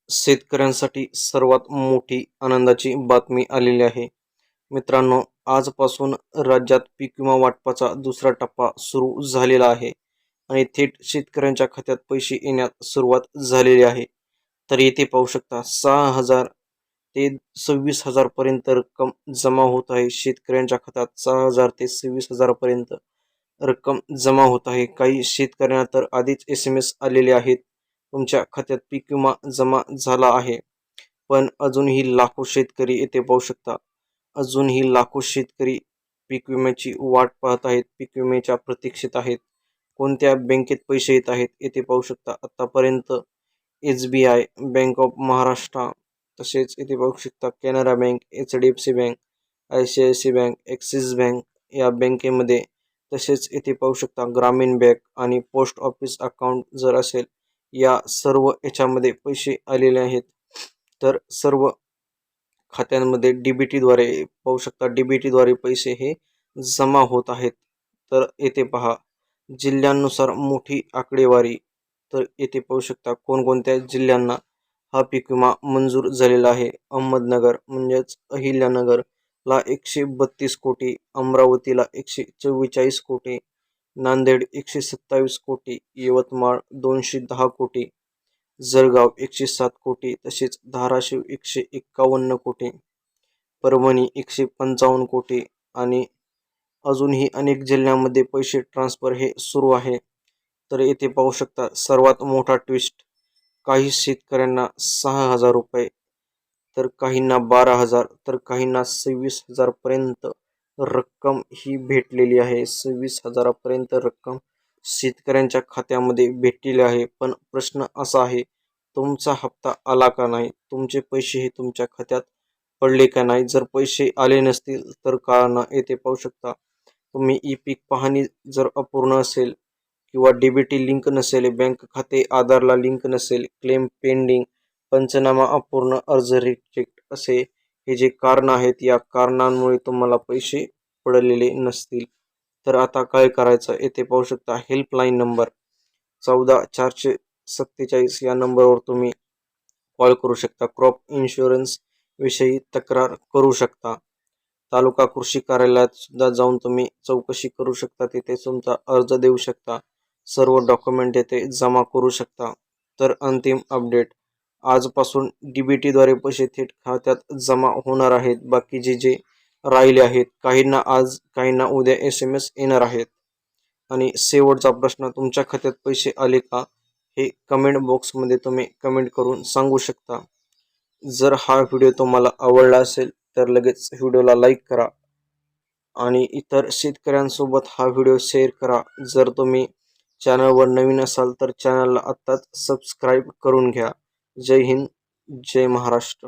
शेतकऱ्यांसाठी सर्वात मोठी आनंदाची बातमी आलेली आहे. मित्रांनो, आजपासून राज्यात पीक विमा वाटपाचा दुसरा टप्पा सुरू झालेला आहे आणि थेट शेतकऱ्यांच्या खात्यात पैसे येण्यास सुरुवात झालेली आहे. तर येथे पाहू शकता 6,000 ते 26,000 पर्यंत रक्कम जमा होत आहे. शेतकऱ्यांच्या खात्यात 6,000 ते 26,000 पर्यंत रक्कम जमा होत आहे. काही शेतकऱ्यांना तर आधीच SMS आलेले आहेत, तुमच्या खात्यात पीक विमा जमा झाला आहे. पण अजूनही लाखो शेतकरी येथे पाहू शकता, अजूनही लाखो शेतकरी पीक विम्याची वाट पाहत आहेत, पीक विम्याच्या प्रतीक्षेत आहेत. कोणत्या बँकेत पैसे येत आहेत येथे पाहू शकता. आतापर्यंत SBI, बँक ऑफ महाराष्ट्र, तसेच येथे पाहू शकता Canara bank, HDFC bank, ICICI bank, axis bank या बँकेमध्ये, तसेच येथे पाहू शकता ग्रामीण बँक आणि पोस्ट ऑफिस अकाउंट जर असेल, या सर्व याच्यामध्ये पैसे आलेले आहेत. तर सर्व खात्यांमध्ये DBTद्वारे पाहू शकता, DBTद्वारे पैसे हे जमा होत आहेत. तर येथे पहा जिल्ह्यांनुसार मोठी आकडेवारी. तर येथे पाहू शकता कोणकोणत्या जिल्ह्यांना हा पीक विमा मंजूर झालेला आहे. अहमदनगर म्हणजेच अहिल्यानगरला 132 कोटी, अमरावतीला 144 कोटी, नांदेड 127 कोटी, यवतमाळ 210 कोटी, जळगाव 107 कोटी, तसेच धाराशिव 151 कोटी, परभणी 155 कोटी आणि अजूनही अनेक जिल्ह्यांमध्ये पैसे ट्रान्सफर हे सुरू आहे. तर येथे पाहू शकता सर्वात मोठा ट्विस्ट, काही शेतकऱ्यांना 6,000 रुपये, तर काहींना 12,000, तर काहींना 26,000 पर्यंत रक्कम ही भेटलेली आहे. 26,000 पर्यंत रक्कम शेतकऱ्यांच्या खात्यामध्ये भेटलेली आहे. पण प्रश्न असा आहे, तुमचा हप्ता आला का नाही, तुमचे पैसे हे तुमच्या खात्यात पडले का नाही. जर पैसे आले नसतील तर कारण येथे पाहू शकता. तुम्ही ई-पीक पाहणी जर अपूर्ण असेल किंवा DBT लिंक नसेल, बँक खाते आधारला लिंक नसेल, क्लेम पेंडिंग, पंचनामा अपूर्ण, अर्ज रिजेक्ट, असे हे जे कारण आहेत, या कारणांमुळे तुम्हाला पैसे पडलेले नसतील. तर आता काय करायचं येथे पाहू शकता. हेल्पलाईन नंबर 14 447 या नंबरवर तुम्ही कॉल करू शकता. क्रॉप इन्शुरन्स विषयी तक्रार करू शकता. तालुका कृषी कार्यालयात सुद्धा जाऊन तुम्ही चौकशी करू शकता. तिथे तुमचा अर्ज देऊ शकता. सर्व डॉक्युमेंट येथे जमा करू शकता. तर अंतिम अपडेट, आजपासून DBTद्वारे पैसे थेट खात्यात जमा होणार आहेत. बाकीचे जे राहिले आहेत, काहींना आज, काहींना उद्या SMS येणार आहेत. आणि शेवटचा प्रश्न, तुमच्या खात्यात पैसे आले का, हे कमेंट बॉक्समध्ये तुम्ही कमेंट करून सांगू शकता. जर हा व्हिडिओ तुम्हाला आवडला असेल तर लगेच व्हिडिओला लाईक करा आणि इतर शेतकऱ्यांसोबत हा व्हिडिओ शेअर करा. जर तुम्ही चॅनलवर नवीन असाल तर चॅनलला आत्ताच सबस्क्राईब करून घ्या. जय हिंद, जय महाराष्ट्र.